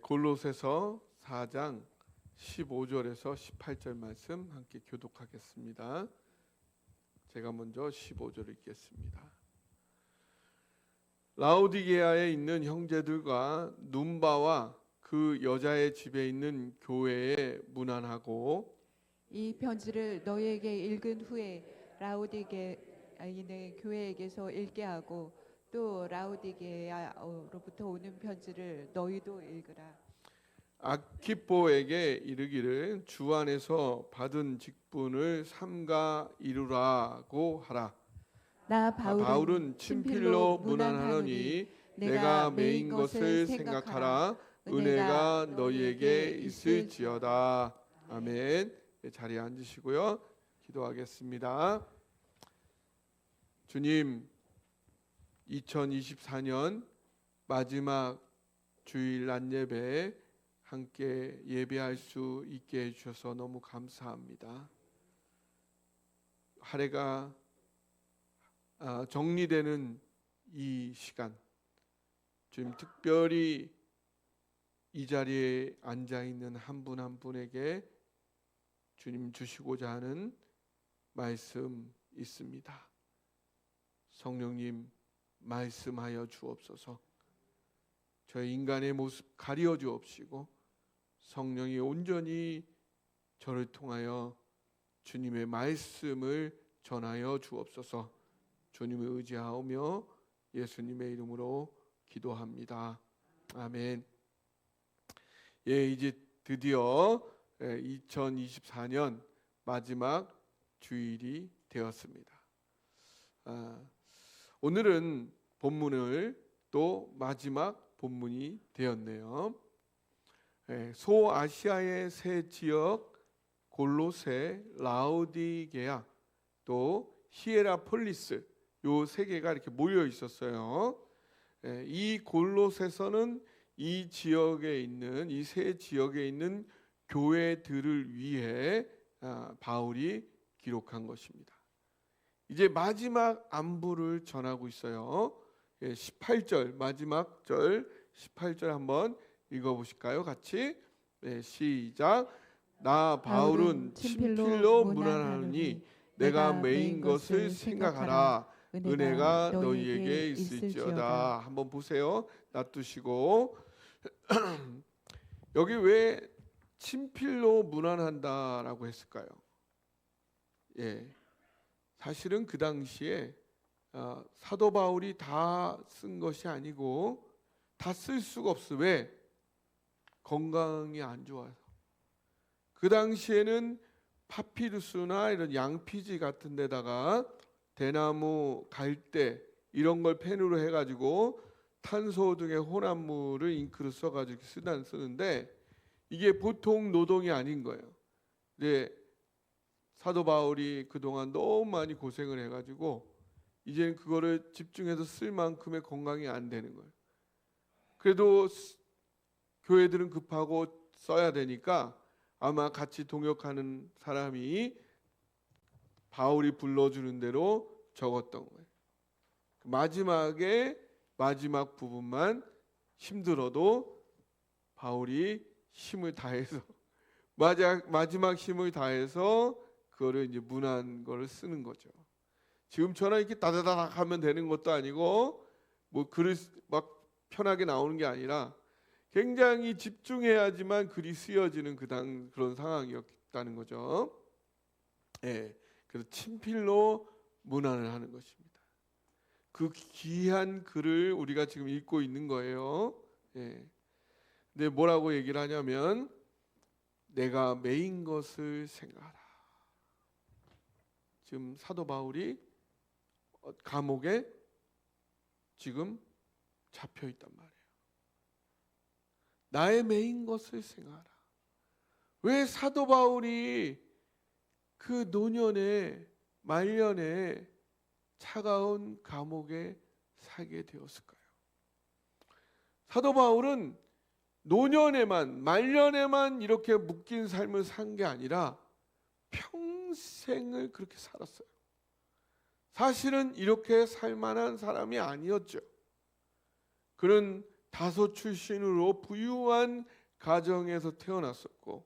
골로새서 4장 15절에서 18절 말씀 함께 교독하겠습니다. 제가 먼저 15절을 읽겠습니다. 라오디게아에 있는 형제들과 눈바와 그 여자의 집에 있는 교회에 문안하고, 이 편지를 너희에게 읽은 후에 라오디게아에 있는 교회에게서 읽게 하고, 또 라오디게아로부터 오는 편지를 너희도 읽으라. 아키포에게 이르기를 주 안에서 받은 직분을 삼가 이루라고 하라. 나 바울은 친필로 문안하노니 내가 매인 것을 생각하라. 은혜가 너희에게 있을지어다. 아멘. 자리에 앉으시고요, 기도하겠습니다. 주님, 2024년 마지막 주일 낮 예배에 함께 예배할 수 있게 해주셔서 너무 감사합니다. 한 해가 정리되는 이 시간, 주님 특별히 이 자리에 앉아있는 한 분 한 분에게 주님 주시고자 하는 말씀 있습니다. 성령님 말씀하여 주옵소서. 저희 인간의 모습 가리어 주옵시고 성령이 온전히 저를 통하여 주님의 말씀을 전하여 주옵소서. 주님을 의지하오며 예수님의 이름으로 기도합니다. 아멘. 이제 드디어 2024년 마지막 주일이 되었습니다. 오늘은 본문을 또 마지막 본문이 되었네요. 소아시아의 세 지역 골로새, 라오디게아, 또 히에라폴리스, 요 세 개가 이렇게 모여 있었어요. 이 골로새서는 이 지역에 있는, 이 세 지역에 있는 교회들을 위해 바울이 기록한 것입니다. 이제 마지막 안부를 전하고 있어요. 18절, 마지막 절 18절 한번 읽어보실까요? 같이. 시작. 나 바울은 친필로 문안하노니 내가 매인 것을 생각하라. 은혜가 너희에게 있을지어다. 한번 보세요. 놔두시고 여기 왜 친필로 문안한다라고 했을까요? 사실은 그 당시에 사도 바울이 다 쓴 것이 아니고 다 쓸 수가 없어. 왜? 건강이 안 좋아서. 그 당시에는 파피루스나 이런 양피지 같은 데다가 대나무, 갈대 이런 걸 펜으로 해가지고 탄소 등의 혼합물을 잉크로 써가지고 쓰는데 이게 보통 노동이 아닌 거예요. 이제 사도 바울이 그동안 너무 많이 고생을 해가지고 이제는 그거를 집중해서 쓸 만큼의 건강이 안 되는 거예요. 그래도 교회들은 급하고 써야 되니까 아마 같이 동역하는 사람이 바울이 불러주는 대로 적었던 거예요. 마지막에 마지막 부분만 힘들어도 바울이 힘을 다해서 마지막 힘을 다해서 그거를 이제 문한 거를 쓰는 거죠. 지금처럼 이렇게 다다닥 하면 되는 것도 아니고 뭐 글을 막 편하게 나오는 게 아니라 굉장히 집중해야지만 글이 쓰여지는 그런 상황이었다는 거죠. 그래서 친필로 문안을 하는 것입니다. 그 귀한 글을 우리가 지금 읽고 있는 거예요. 근데 뭐라고 얘기를 하냐면 내가 매인 것을 생각하라. 지금 사도 바울이 감옥에 지금 잡혀 있단 말이에요. 나의 매인 것을 생각하라. 왜 사도 바울이 그 노년에 말년에 차가운 감옥에 살게 되었을까요? 사도 바울은 노년에만 말년에만 이렇게 묶인 삶을 산 게 아니라 평생을 그렇게 살았어요. 사실은 이렇게 살 만한 사람이 아니었죠. 그는 다소 출신으로 부유한 가정에서 태어났었고,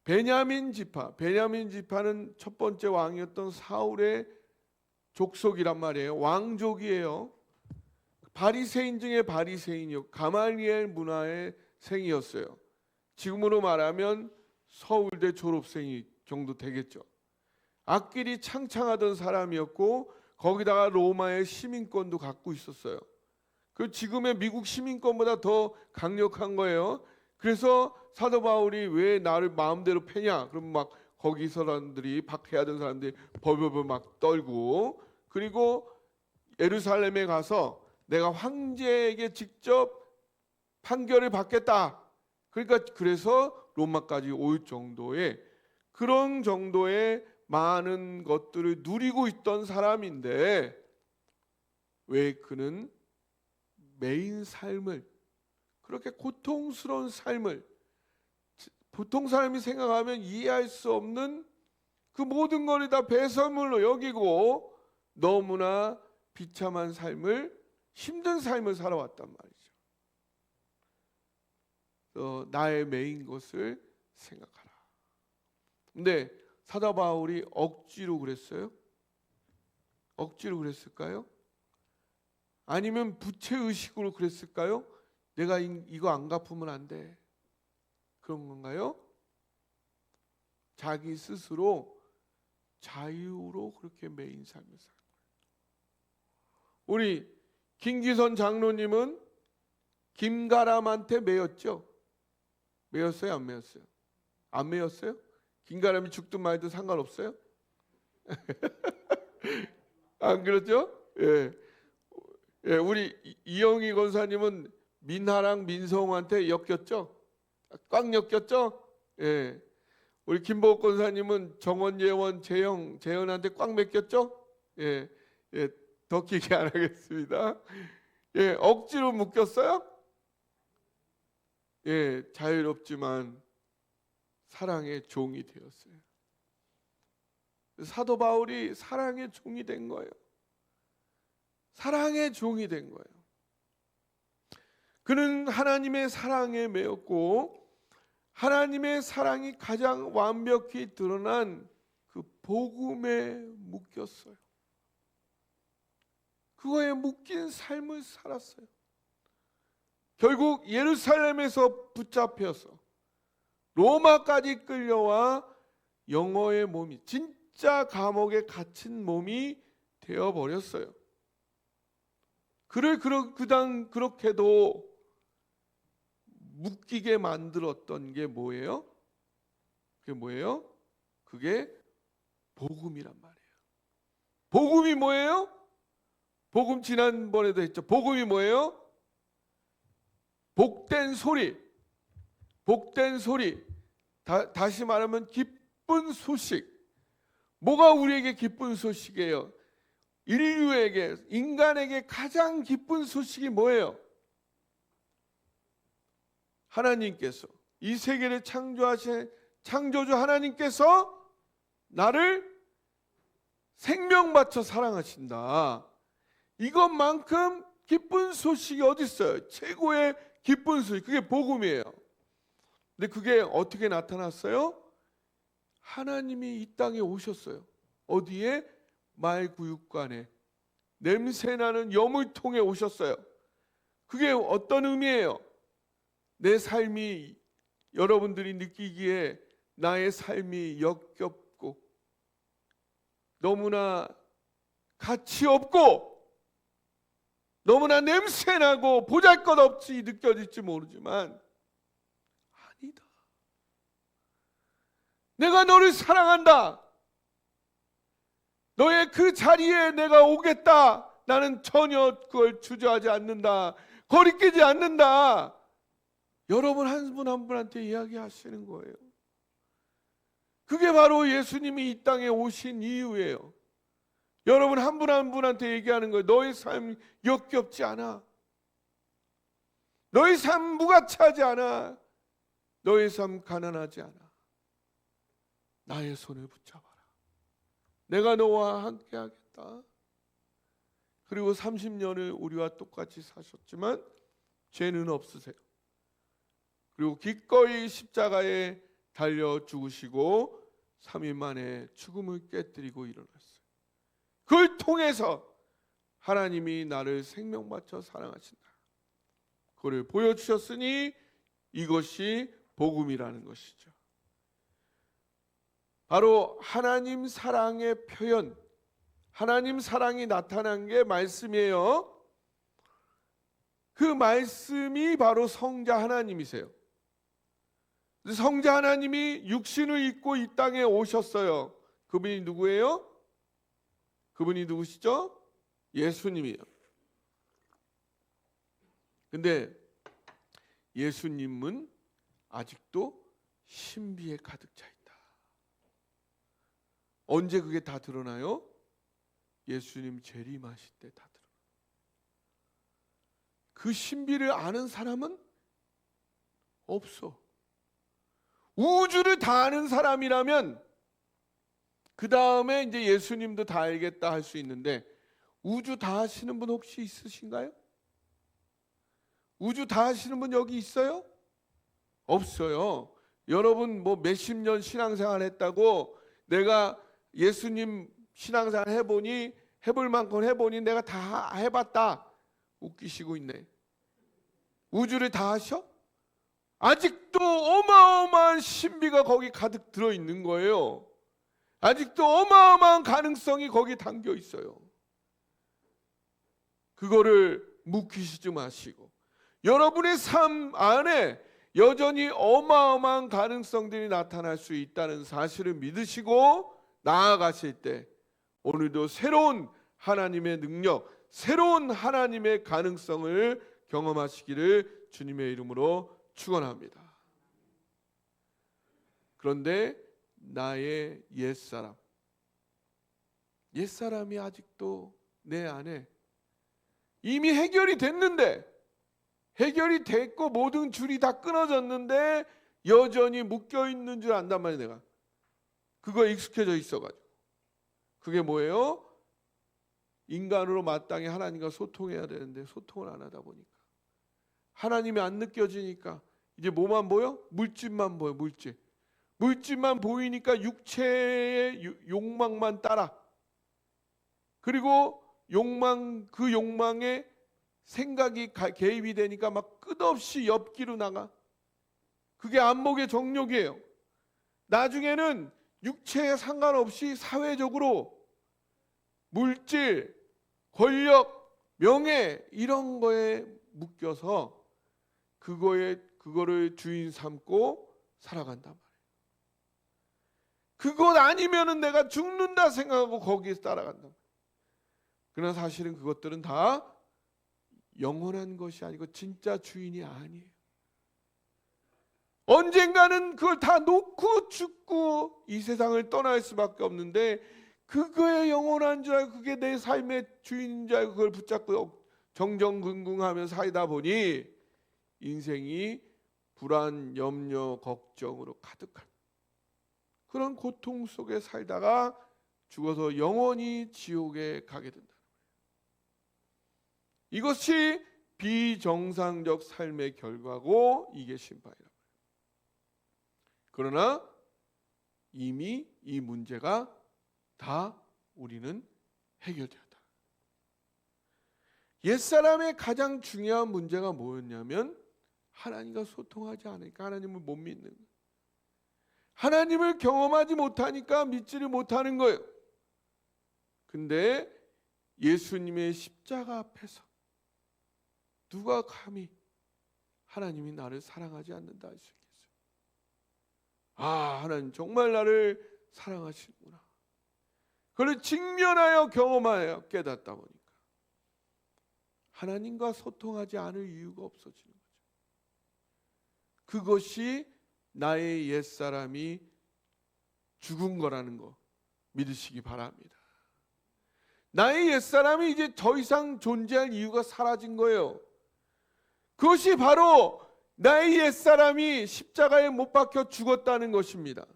베냐민 지파는 첫 번째 왕이었던 사울의 족속이란 말이에요. 왕족이에요. 바리새인 중에 바리새인이요, 가말리엘 문화의 생이었어요. 지금으로 말하면 서울대 졸업생이 정도 되겠죠. 악길이 창창하던 사람이었고, 거기다가 로마의 시민권도 갖고 있었어요. 그 지금의 미국 시민권보다 더 강력한 거예요. 그래서 사도 바울이 왜 나를 마음대로 패냐? 그럼 막 거기 사람들이 박해하던 사람들이 벌벌벌 막 떨고, 그리고 예루살렘에 가서 내가 황제에게 직접 판결을 받겠다. 그러니까 그래서 로마까지 올 정도의 그런 정도의 많은 것들을 누리고 있던 사람인데, 왜 그는 매인 삶을, 그렇게 고통스러운 삶을, 보통 사람이 생각하면 이해할 수 없는 그 모든 것을 다 배설물로 여기고 너무나 비참한 삶을, 힘든 삶을 살아왔단 말이죠. 나의 매인 것을 생각하라. 근데 사도 바울이 억지로 그랬어요? 억지로 그랬을까요? 아니면 부채의식으로 그랬을까요? 내가 이거 안 갚으면 안 돼, 그런 건가요? 자기 스스로 자유로 그렇게 매인 삶을 살아요. 우리 김기선 장로님은 김가람한테 매였죠? 매였어요? 안 매였어요? 안 매였어요? 김가람이 죽든 말든 상관없어요? 안 그렇죠? 예. 예, 우리 이영희 권사님은 민하랑 민성한테 엮였죠? 꽉 엮였죠? 예. 우리 김보옥 권사님은 정원, 예원, 재현한테 꽉 맡겼죠? 예. 예. 더 길게 안 하겠습니다. 예, 억지로 묶였어요? 예, 자유롭지만 사랑의 종이 되었어요. 사도 바울이 사랑의 종이 된 거예요. 사랑의 종이 된 거예요. 그는 하나님의 사랑에 매였고, 하나님의 사랑이 가장 완벽히 드러난 그 복음에 묶였어요. 그거에 묶인 삶을 살았어요. 결국 예루살렘에서 붙잡혀서 로마까지 끌려와 영어의 몸이, 진짜 감옥에 갇힌 몸이 되어버렸어요. 그를 그렇게도 묶이게 만들었던 게 뭐예요? 그게 뭐예요? 그게 복음이란 말이에요. 복음이 뭐예요? 복음 지난번에도 했죠. 복음이 뭐예요? 복된 소리. 복된 소리. 다시 말하면 기쁜 소식. 뭐가 우리에게 기쁜 소식이에요? 인류에게, 인간에게 가장 기쁜 소식이 뭐예요? 하나님께서, 이 세계를 창조하신 창조주 하나님께서 나를 생명 바쳐 사랑하신다. 이것만큼 기쁜 소식이 어디 있어요? 최고의 기쁜 소식, 그게 복음이에요. 근데 그게 어떻게 나타났어요? 하나님이 이 땅에 오셨어요. 어디에? 말구육관에, 냄새나는 여물통에 오셨어요. 그게 어떤 의미예요? 내 삶이, 여러분들이 느끼기에 나의 삶이 역겹고 너무나 가치 없고 너무나 냄새나고 보잘것없이 느껴질지 모르지만, 아니다, 내가 너를 사랑한다. 너의 그 자리에 내가 오겠다. 나는 전혀 그걸 주저하지 않는다. 거리끼지 않는다. 여러분 한 분 한 분한테 이야기하시는 거예요. 그게 바로 예수님이 이 땅에 오신 이유예요. 여러분 한 분 한 분한테 얘기하는 거예요. 너의 삶 역겹지 않아. 너의 삶 무가치하지 않아. 너의 삶 가난하지 않아. 나의 손을 붙잡아라. 내가 너와 함께 하겠다. 그리고 30년을 우리와 똑같이 사셨지만 죄는 없으세요. 그리고 기꺼이 십자가에 달려 죽으시고 3일 만에 죽음을 깨뜨리고 일어났어요. 그걸 통해서 하나님이 나를 생명 바쳐 사랑하신다. 그걸 보여주셨으니 이것이 복음이라는 것이죠. 바로 하나님 사랑의 표현, 하나님 사랑이 나타난 게 말씀이에요. 그 말씀이 바로 성자 하나님이세요. 성자 하나님이 육신을 입고 이 땅에 오셨어요. 그분이 누구예요? 그분이 누구시죠? 예수님이에요. 근데 예수님은 아직도 신비에 가득 차 있다. 언제 그게 다 드러나요? 예수님 재림하실 때 다 드러나요. 그 신비를 아는 사람은 없어. 우주를 다 아는 사람이라면 그 다음에 이제 예수님도 다 알겠다 할 수 있는데, 우주 다 아시는 분 혹시 있으신가요? 우주 다 아시는 분 여기 있어요? 없어요. 여러분 뭐 몇십 년 신앙생활 했다고 내가 예수님 신앙생활 해보니, 해볼 만큼 해보니 내가 다 해봤다, 웃기시고 있네. 우주를 다 아셔? 아직도 어마어마한 신비가 거기 가득 들어있는 거예요. 아직도 어마어마한 가능성이 거기 담겨 있어요. 그거를 묵히시지 마시고 여러분의 삶 안에 여전히 어마어마한 가능성들이 나타날 수 있다는 사실을 믿으시고 나아가실 때 오늘도 새로운 하나님의 능력, 새로운 하나님의 가능성을 경험하시기를 주님의 이름으로 축원합니다. 그런데 나의 옛사람이 아직도 내 안에 이미 해결이 됐는데, 해결이 됐고 모든 줄이 다 끊어졌는데 여전히 묶여 있는 줄 안단 말이에요. 내가 그거 익숙해져 있어가지고. 그게 뭐예요? 인간으로 마땅히 하나님과 소통해야 되는데 소통을 안 하다 보니까, 하나님이 안 느껴지니까 이제 뭐만 보여? 물질만 보여. 물질만 보이니까 육체의 욕망만 따라. 그리고 그 욕망에 생각이 개입이 되니까 막 끝없이 옆길로 나가. 그게 안목의 정욕이에요. 나중에는 육체에 상관없이 사회적으로 물질, 권력, 명예 이런 거에 묶여서 그거를 주인 삼고 살아간단 말이에요. 그것 아니면은 내가 죽는다 생각하고 거기에 따라간단 말이에요. 그러나 사실은 그것들은 다 영원한 것이 아니고 진짜 주인이 아니에요. 언젠가는 그걸 다 놓고 죽고 이 세상을 떠날 수밖에 없는데, 그거에 영원한 줄 알고 그게 내 삶의 주인인 줄 알고 그걸 붙잡고 정정긍긍하며 살다 보니 인생이 불안, 염려, 걱정으로 가득한 그런 고통 속에 살다가 죽어서 영원히 지옥에 가게 된다. 이것이 비정상적 삶의 결과고 이게 심판이라고. 그러나 이미 이 문제가 다 우리는 해결되었다. 옛사람의 가장 중요한 문제가 뭐였냐면 하나님과 소통하지 않으니까 하나님을 못 믿는 거예요. 하나님을 경험하지 못하니까 믿지를 못하는 거예요. 근데 예수님의 십자가 앞에서 누가 감히 하나님이 나를 사랑하지 않는다 할 수 있겠어요? 아, 하나님 정말 나를 사랑하시는구나. 그걸 직면하여 경험하여 깨닫다 보니까 하나님과 소통하지 않을 이유가 없어지는 거죠. 그것이 나의 옛사람이 죽은 거라는 거 믿으시기 바랍니다. 나의 옛사람이 이제 더 이상 존재할 이유가 사라진 거예요. 그것이 바로 나의 옛사람이 십자가에 못 박혀 죽었다는 것입니다.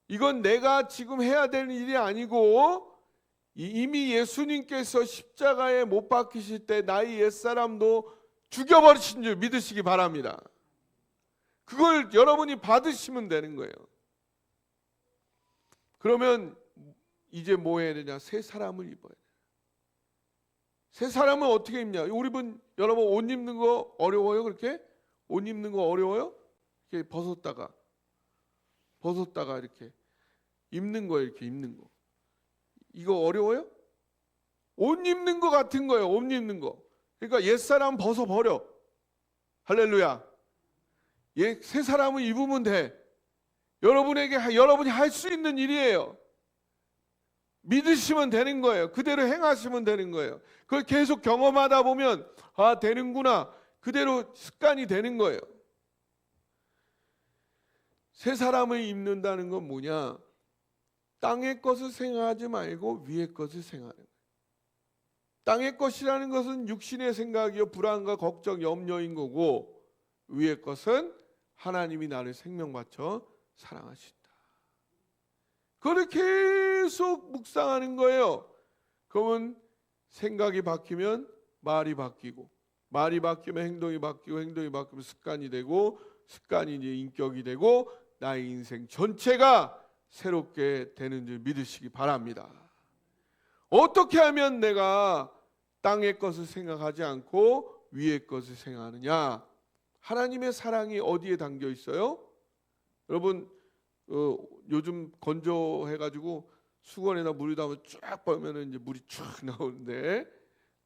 이건 내가 지금 해야 되는 일이 아니고 이미 예수님께서 십자가에 못 박히실 때 나의 옛사람도 죽여버리신 줄 믿으시기 바랍니다. 그걸 여러분이 받으시면 되는 거예요. 그러면 이제 뭐 해야 되냐? 새 사람을 입어야 돼요. 새 사람은 어떻게 입냐? 여러분 옷 입는 거 어려워요? 그렇게? 옷 입는 거 어려워요? 이렇게 벗었다가 이렇게 입는 거예요. 이렇게 입는 거. 이거 어려워요? 옷 입는 거 같은 거예요. 옷 입는 거. 그러니까 옛사람 벗어버려. 할렐루야. 새 사람을 입으면 돼. 여러분이 할 수 있는 일이에요. 믿으시면 되는 거예요. 그대로 행하시면 되는 거예요. 그걸 계속 경험하다 보면 되는구나. 그대로 습관이 되는 거예요. 새 사람을 입는다는 건 뭐냐? 땅의 것을 생각하지 말고 위의 것을 생각하는 거예요. 땅의 것이라는 것은 육신의 생각이요, 불안과 걱정, 염려인 거고, 위의 것은 하나님이 나를 생명 바쳐 사랑하신다. 그걸 계속 묵상하는 거예요. 그러면 생각이 바뀌면 말이 바뀌고, 말이 바뀌면 행동이 바뀌고, 행동이 바뀌면 습관이 되고, 습관이 이제 인격이 되고, 나의 인생 전체가 새롭게 되는 줄 믿으시기 바랍니다. 어떻게 하면 내가 땅의 것을 생각하지 않고 위의 것을 생각하느냐? 하나님의 사랑이 어디에 담겨 있어요? 여러분 요즘 건조해가지고 수건에다 물이 담으면 쫙 빨면은 이제 물이 쫙 나오는데,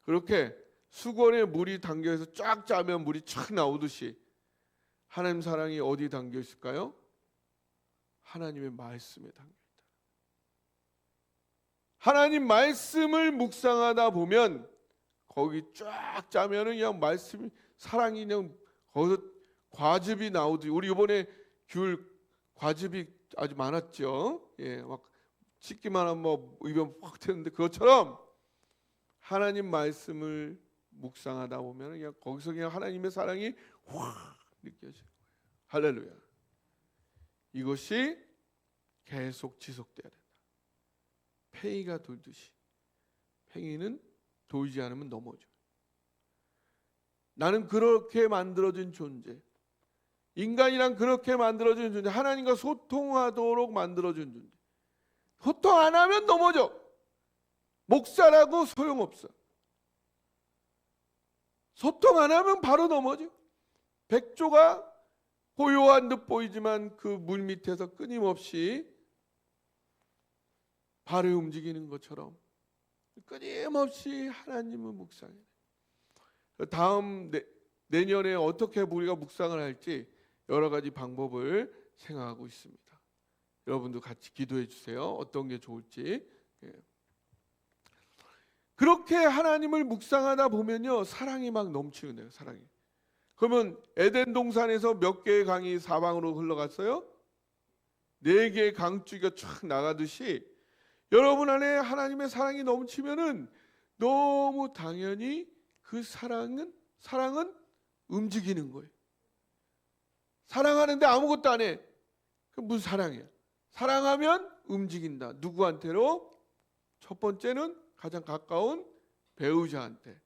그렇게 수건에 물이 담겨서 쫙 짜면 물이 쫙 나오듯이 하나님 사랑이 어디에 담겨 있을까요? 하나님의 말씀에 담겨 있다. 하나님 말씀을 묵상하다 보면 거기 쫙 짜면은 그냥 말씀이, 사랑이 그냥 거기서 과즙이 나오듯이. 우리 이번에 귤 과즙이 아주 많았죠. 막 씻기만 하면 뭐 입에 확 튀는데, 그것처럼 하나님 말씀을 묵상하다 보면 그냥 거기서 그냥 하나님의 사랑이 확 느껴져요. 할렐루야. 이것이 계속 지속돼야 된다. 팽이가 돌듯이. 팽이는 돌지 않으면 넘어져. 나는 그렇게 만들어진 존재, 인간이란 그렇게 만들어진 존재, 하나님과 소통하도록 만들어진 존재. 소통 안 하면 넘어져. 목사라고 소용없어. 소통 안 하면 바로 넘어져. 백조가 고요한 듯 보이지만 그 물 밑에서 끊임없이 발을 움직이는 것처럼 끊임없이 하나님을 묵상해. 다음 내년에 어떻게 우리가 묵상을 할지 여러 가지 방법을 생각하고 있습니다. 여러분도 같이 기도해 주세요. 어떤 게 좋을지. 그렇게 하나님을 묵상하다 보면요, 사랑이 막 넘치는 거예요. 사랑이. 그러면 에덴 동산에서 몇 개의 강이 사방으로 흘러갔어요? 4개의 강줄기가 쫙 나가듯이 여러분 안에 하나님의 사랑이 넘치면은 너무 당연히 그 사랑은 움직이는 거예요. 사랑하는데 아무것도 안 해. 그 무슨 사랑이야? 사랑하면 움직인다. 누구한테로? 첫 번째는 가장 가까운 배우자한테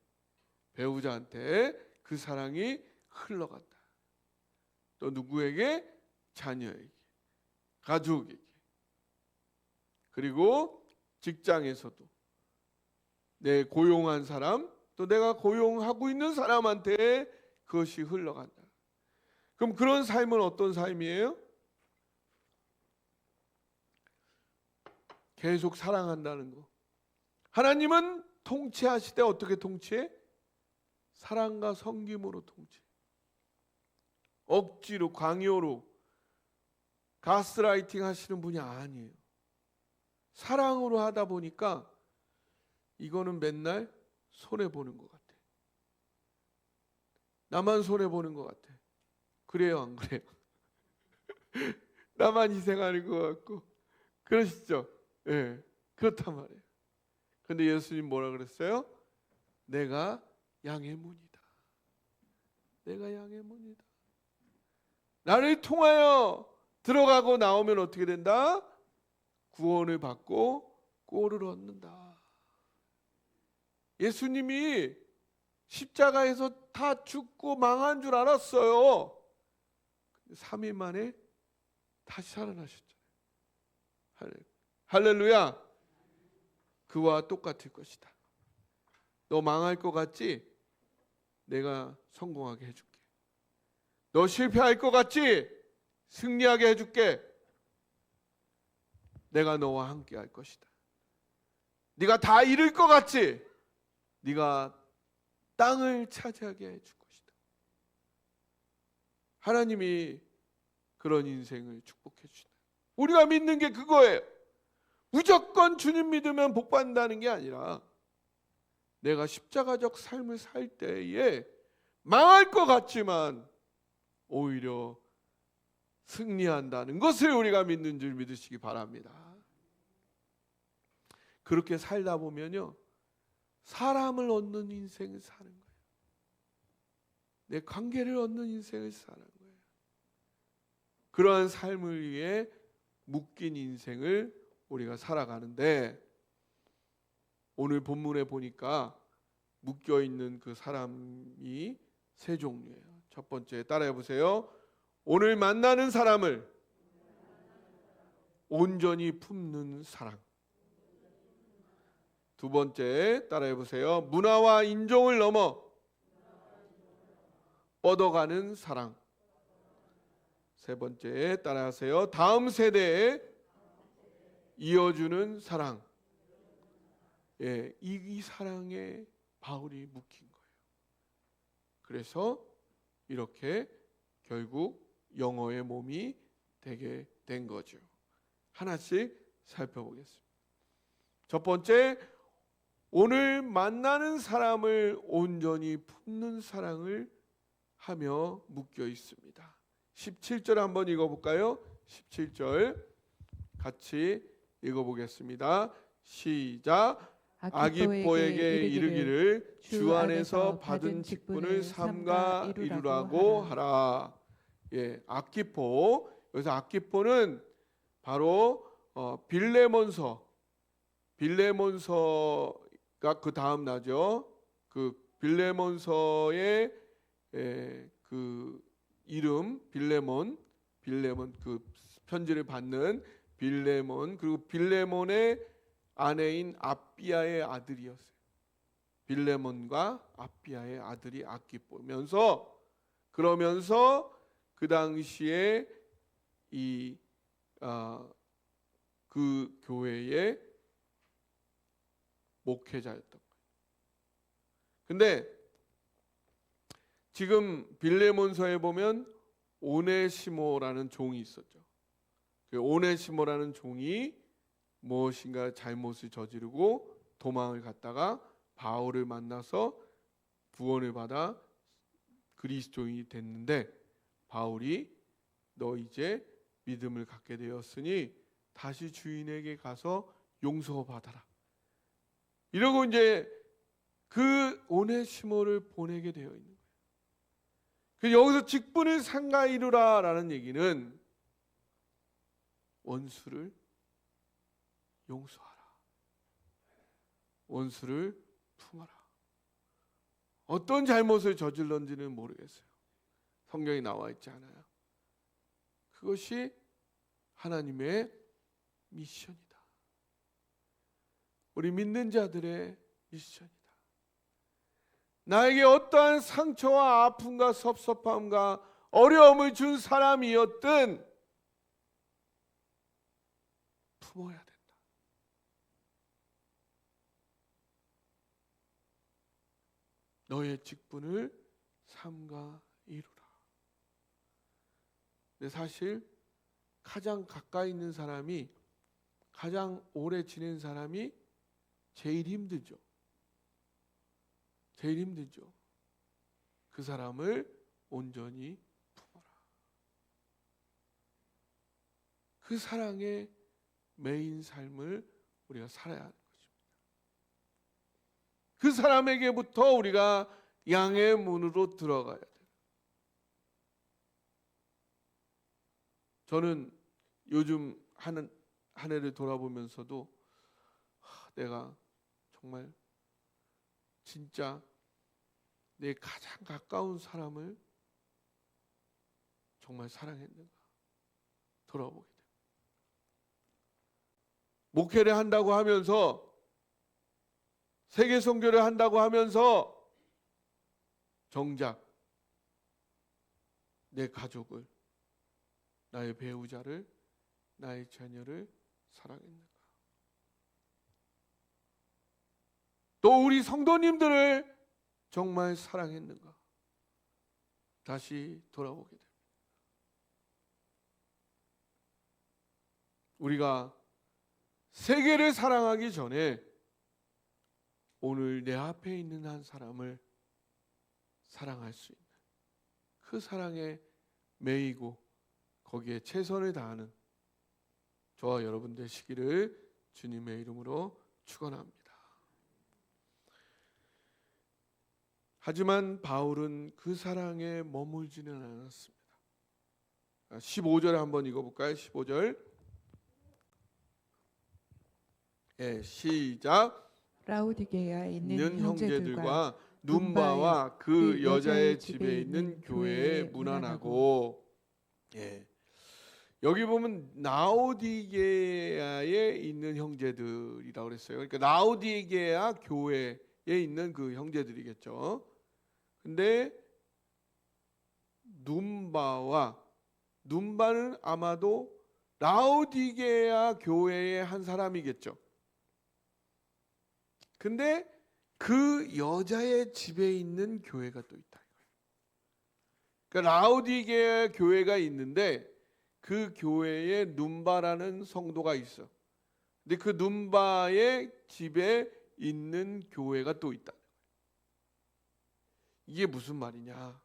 그 사랑이 흘러간다. 또 누구에게? 자녀에게, 가족에게, 그리고 직장에서도 내 고용한 사람, 또 내가 고용하고 있는 사람한테 그것이 흘러간다. 그럼 그런 삶은 어떤 삶이에요? 계속 사랑한다는 거. 하나님은 통치하실 때 어떻게 통치해? 사랑과 섬김으로 통치해. 억지로, 강요로, 가스라이팅 하시는 분이 아니에요. 사랑으로 하다 보니까 이거는 맨날 손해보는 것 같아. 나만 손해보는 것 같아. 그래요, 안 그래요? 나만 희생하는 것 같고. 그러시죠? 예, 그렇단 말이에요. 근데 예수님 뭐라 그랬어요? 내가 양의 문이다. 내가 양의 문이다. 나를 통하여 들어가고 나오면 어떻게 된다? 구원을 받고 꼴을 얻는다. 예수님이 십자가에서 다 죽고 망한 줄 알았어요. 3일 만에 다시 살아나셨잖아요. 할렐루야. 그와 똑같을 것이다. 너 망할 것 같지? 내가 성공하게 해줄게. 너 실패할 것 같지? 승리하게 해줄게. 내가 너와 함께 할 것이다. 네가 다 잃을 것 같지? 네가 땅을 차지하게 해줄 것이다. 하나님이 그런 인생을 축복해 주신다. 우리가 믿는 게 그거예요. 무조건 주님 믿으면 복 받는다는 게 아니라 내가 십자가적 삶을 살 때에 망할 것 같지만 오히려 승리한다는 것을 우리가 믿는 줄 믿으시기 바랍니다. 그렇게 살다 보면요, 사람을 얻는 인생을 사는 거예요. 내 관계를 얻는 인생을 사는 거예요. 그러한 삶을 위해 묶인 인생을 우리가 살아가는데, 오늘 본문에 보니까 묶여 있는 그 사람이 세 종류예요. 첫 번째, 따라해 보세요. 오늘 만나는 사람을 온전히 품는 사랑. 두 번째, 따라해 보세요. 문화와 인종을 넘어 뻗어가는 사랑. 세 번째, 따라하세요. 다음 세대에 이어주는 사랑. 예, 이 사랑에 바울이 묶인 거예요. 그래서 이렇게 결국 영어의 몸이 되게 된 거죠. 하나씩 살펴보겠습니다. 첫 번째, 오늘 만나는 사람을 온전히 품는 사랑을 하며 묶여 있습니다. 17절 한번 읽어볼까요? 17절 같이 읽어보겠습니다. 시작. 아기뽀에게 이르기를 주 안에서 받은 직분을 삼가 이루라고 하라. 예, 아기뽀. 여기서 아기뽀는 바로 빌레몬서가 그 다음 나죠. 그 빌레몬서의 그 이름 빌레몬 그 편지를 받는 빌레몬, 그리고 빌레몬의 아내인 아비아의 아들이었어요. 빌레몬과 아비아의 아들이 아기뽀면서, 그러면서 그 당시에 그 교회의 목회자였던 거예요. 근데 지금 빌레몬서에 보면 오네시모라는 종이 있었죠. 그 오네시모라는 종이 무엇인가 잘못을 저지르고 도망을 갔다가 바울을 만나서 구원을 받아 그리스도인이 됐는데, 바울이 너 이제 믿음을 갖게 되었으니 다시 주인에게 가서 용서받아라. 이러고 이제 그 오네시모를 보내게 되어 있는 거예요. 그 여기서 직분을 삼가 이루라라는 얘기는 원수를 용서하라. 원수를 품어라. 어떤 잘못을 저질렀는지는 모르겠어요. 성경에 나와 있지 않아요. 그것이 하나님의 미션이다. 우리 믿는 자들의 미션이다. 나에게 어떠한 상처와 아픔과 섭섭함과 어려움을 준 사람이었든 품어야 된다. 너의 직분을 삼가 이루라. 근데 사실 가장 가까이 있는 사람이, 가장 오래 지낸 사람이 제일 힘들죠. 제일 힘들죠. 그 사람을 온전히 품어라. 그 사랑의 메인 삶을 우리가 살아야 하는 것입니다. 그 사람에게부터 우리가 양의 문으로 들어가야 돼요. 저는 요즘 한 해를 돌아보면서도 내가 정말 진짜 내 가장 가까운 사람을 정말 사랑했는가 돌아보게 됩니다. 목회를 한다고 하면서 세계 선교를 한다고 하면서 정작 내 가족을, 나의 배우자를, 나의 자녀를 사랑했는가? 또 우리 성도님들을 정말 사랑했는가? 다시 돌아보게 됩니다. 우리가 세계를 사랑하기 전에 오늘 내 앞에 있는 한 사람을 사랑할 수 있는, 그 사랑에 매이고 거기에 최선을 다하는 저와 여러분 되시기를 주님의 이름으로 축원합니다. 하지만 바울은 그 사랑에 머물지는 않았습니다. 15절 한번 읽어볼까요? 15절. 시작. 라우디게아에 있는 있는 형제들과 형제들과 눈바와 그 여자의 집에 있는 교회에 문안하고. 여기 보면 라우디게아에 있는 형제들이라고 그랬어요. 그러니까 라우디게아 교회에 있는 그 형제들이겠죠. 근데 눈바는 아마도 라우디게아 교회의 한 사람이겠죠. 근데 그 여자의 집에 있는 교회가 또 있다. 그러니까 라우디게아 교회가 있는데 그 교회에 눈바라는 성도가 있어. 근데 그 눈바의 집에 있는 교회가 또 있다. 이게 무슨 말이냐?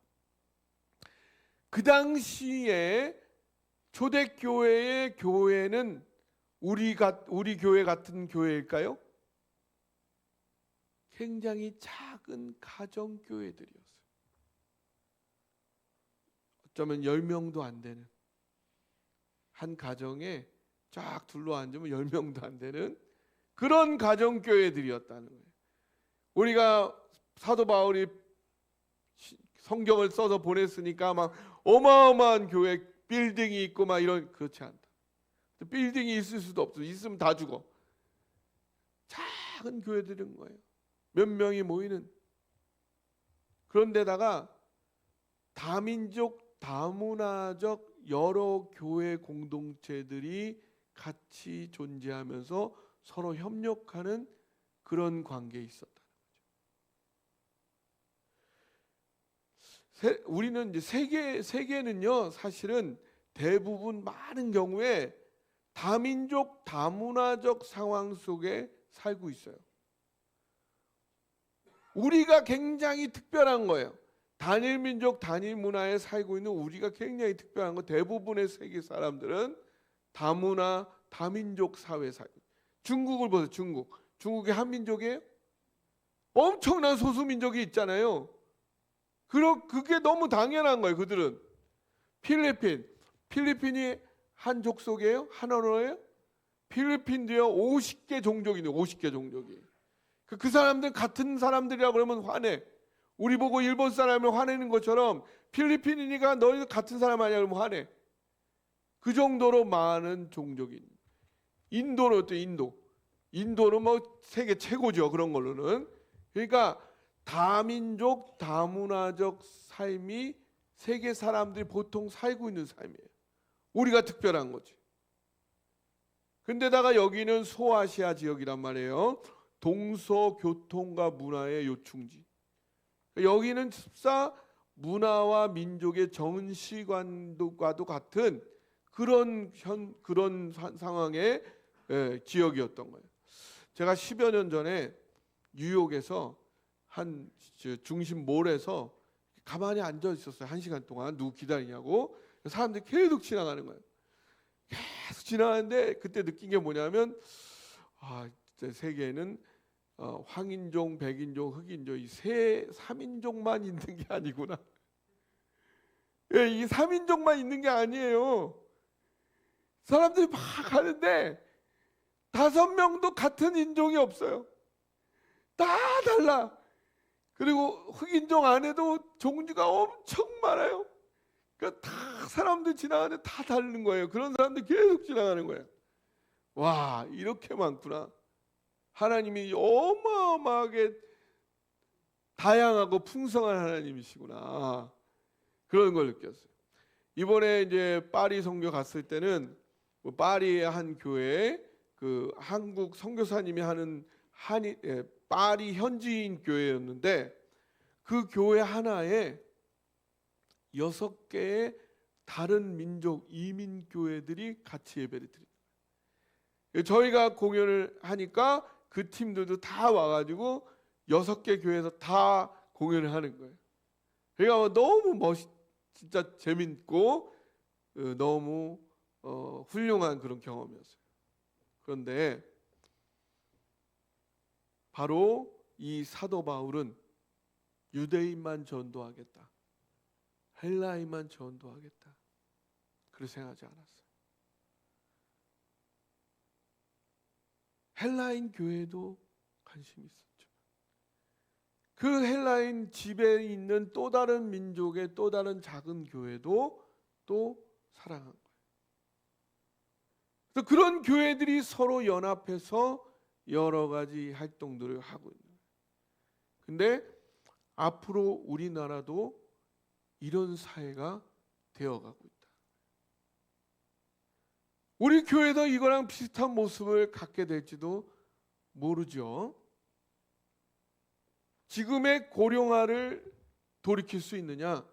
그 당시에 초대교회의 교회는 우리 교회 같은 교회일까요? 굉장히 작은 가정교회들이었어요. 어쩌면 10명도 안 되는, 한 가정에 쫙 둘러앉으면 10명도 안 되는 그런 가정교회들이었다는 거예요. 우리가 사도 바울이 성경을 써서 보냈으니까 막 어마어마한 교회 빌딩이 있고 막 이런, 그렇지 않다. 빌딩이 있을 수도 없어. 있으면 다 죽어. 작은 교회들인 거예요. 몇 명이 모이는. 그런데다가 다민족, 다문화적 여러 교회 공동체들이 같이 존재하면서 서로 협력하는 그런 관계에 있었다는 거죠. 우리는 이제 세계는요, 사실은 대부분 많은 경우에 다민족, 다문화적 상황 속에 살고 있어요. 우리가 굉장히 특별한 거예요. 단일 민족, 단일 문화에 살고 있는 우리가 굉장히 특별한 거. 대부분의 세계 사람들은 다문화, 다민족 사회에 살고. 중국을 보세요. 중국이 한민족이에요? 엄청난 소수민족이 있잖아요. 그게 너무 당연한 거예요. 그들은. 필리핀이 한 족속이에요? 한 언어예요? 필리핀도요 50개 종족이 있는 50개 종족이. 그 사람들 같은 사람들이라고 그러면 화내. 우리 보고 일본 사람을 화내는 것처럼 필리핀이니까 너희들 같은 사람 아니야 그러면 화내. 그 정도로 많은 종족이. 인도는 어때? 인도는 뭐 세계 최고죠. 그런 걸로는. 그러니까 다민족, 다문화적 삶이 세계 사람들이 보통 살고 있는 삶이에요. 우리가 특별한 거지. 근데다가 여기는 소아시아 지역이란 말이에요. 동서교통과 문화의 요충지. 여기는 습사 문화와 민족의 정치관과도 같은 그런 상황의 지역이었던 거예요. 제가 10여 년 전에 뉴욕에서 한 중심 몰에서 가만히 앉아 있었어요. 1시간 동안 누구 기다리냐고. 사람들이 계속 지나가는 거예요. 계속 지나가는데 그때 느낀 게 뭐냐면 진짜 세계에는 황인종, 백인종, 흑인종 이 3인종만 있는 게 아니구나. 이 3인종만 있는 게 아니에요. 사람들이 막 가는데 5명도 같은 인종이 없어요. 다 달라. 그리고 흑인종 안에도 종류가 엄청 많아요. 그러니까 다 사람들 지나가는데 다 다른 거예요. 그런 사람들 계속 지나가는 거예요. 와, 이렇게 많구나. 하나님이 어마어마하게 다양하고 풍성한 하나님이시구나. 그런 걸 느꼈어요. 이번에 이제 파리 선교 갔을 때는 파리의 한 교회에 그 한국 선교사님이 하는 파리 현지인 교회였는데 그 교회 하나에 6개의 다른 민족 이민 교회들이 같이 예배를 드립니다. 저희가 공연을 하니까 그 팀들도 다 와가지고 6개 교회에서 다 공연을 하는 거예요. 그러니까 너무 진짜 재밌고 너무 훌륭한 그런 경험이었어요. 그런데 바로 이 사도 바울은 유대인만 전도하겠다, 헬라인만 전도하겠다, 그렇게 생각하지 않았어요. 헬라인 교회도 관심이 있었죠. 그 헬라인 집에 있는 또 다른 민족의 또 다른 작은 교회도 또 사랑한 거예요. 그래서 그런 교회들이 서로 연합해서 여러 가지 활동들을 하고 있는 거예요. 근데 앞으로 우리나라도 이런 사회가 되어가고 있다. 우리 교회도 이거랑 비슷한 모습을 갖게 될지도 모르죠. 지금의 고령화를 돌이킬 수 있느냐?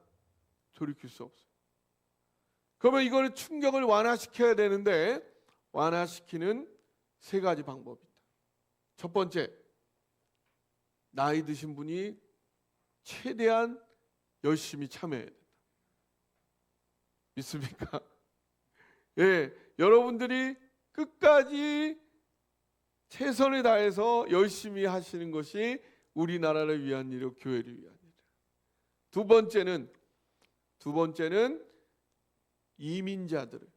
돌이킬 수 없어요. 그러면 이거를 충격을 완화시켜야 되는데 완화시키는 3가지 방법이 있다. 첫 번째, 나이 드신 분이 최대한 열심히 참여해야 된다. 믿습니까? 예, 여러분들이 끝까지 최선을 다해서 열심히 하시는 것이 우리나라를 위한 일이고 교회를 위한 일이에요. 두 번째는 이민자들을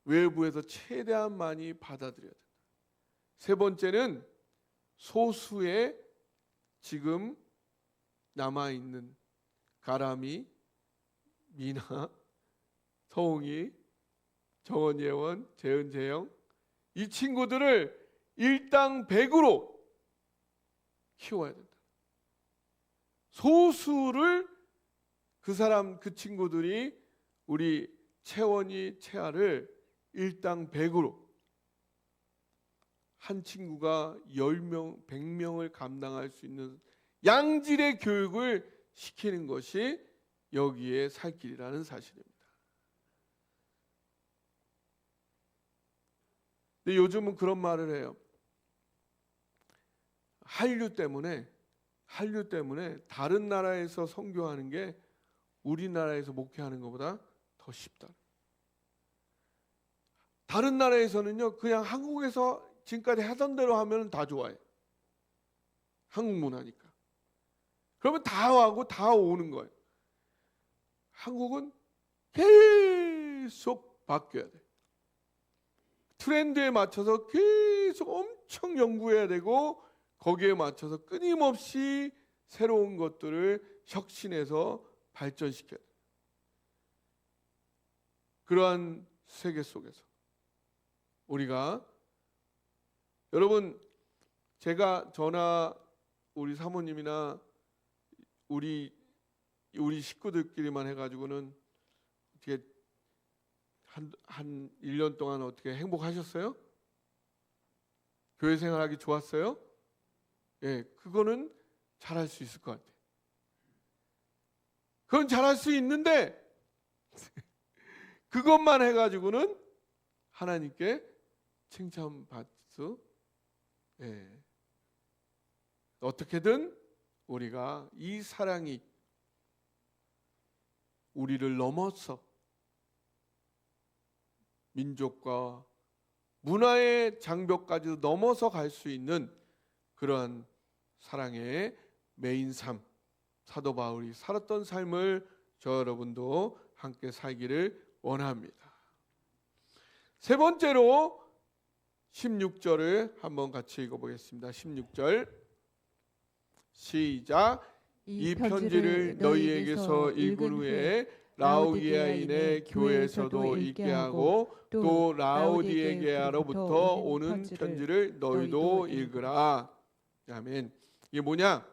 외부에서 최대한 많이 받아들여야 된다. 세 번째는 소수의 지금 남아있는 가람이, 미나, 서홍이, 정원, 예원, 재은, 재영 이 친구들을 일당백으로 키워야 된다. 소수를 그 친구들이 우리 채원이, 채아를 일당백으로 한 친구가 10명, 100명을 감당할 수 있는 양질의 교육을 시키는 것이 여기에 살 길이라는 사실입니다. 근데 요즘은 그런 말을 해요. 한류 때문에 다른 나라에서 선교하는 게 우리나라에서 목회하는 것보다 더 쉽다. 다른 나라에서는요, 그냥 한국에서 지금까지 하던 대로 하면 다 좋아해. 한국 문화니까. 그러면 다 하고 다 오는 거예요. 한국은 계속 바뀌어야 돼. 트렌드에 맞춰서 계속 엄청 연구해야 되고 거기에 맞춰서 끊임없이 새로운 것들을 혁신해서 발전시켜야 돼. 그러한 세계 속에서 우리가 여러분 저나 우리 사모님이나 우리 식구들끼리만 해가지고는 어떻게 한 1년 동안 어떻게 행복하셨어요? 교회 생활하기 좋았어요? 예, 그거는 잘할 수 있을 것 같아요. 그건 잘할 수 있는데 그것만 해가지고는 하나님께 칭찬받을 수 어떻게든 우리가 이 사랑이 우리를 넘어서 민족과 문화의 장벽까지도 넘어서 갈 수 있는 그러한 사랑의 메인 삶, 사도 바울이 살았던 삶을 저 여러분도 함께 살기를 원합니다. 세 번째로 16절을 한번 같이 읽어보겠습니다. 16절 시작. 이 편지를 너희에게서 읽은 후에 라오디게아인의 교회에서도 읽게 하고 또 라오디게아로부터 오는 편지를 너희도 읽으라. 아멘. 이게 뭐냐?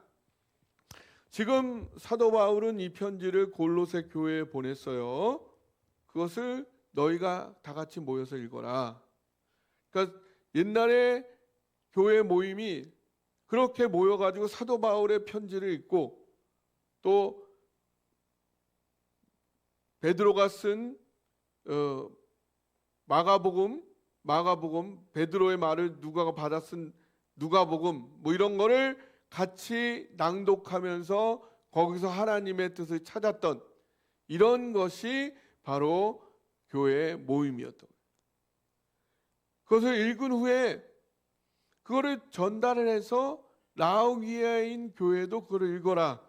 지금 사도 바울은 이 편지를 골로새 교회에 보냈어요. 그것을 너희가 다 같이 모여서 읽어라. 그러니까 옛날에 교회 모임이 그렇게 모여가지고 사도 바울의 편지를 읽고 또 베드로가 쓴 마가복음, 베드로의 말을 누가가 받아 쓴 누가복음 뭐 이런 거를 같이 낭독하면서 거기서 하나님의 뜻을 찾았던 이런 것이 바로 교회의 모임이었던 거예요. 그것을 읽은 후에 그거를 전달을 해서 라오디게아인 교회도 그걸 읽어라.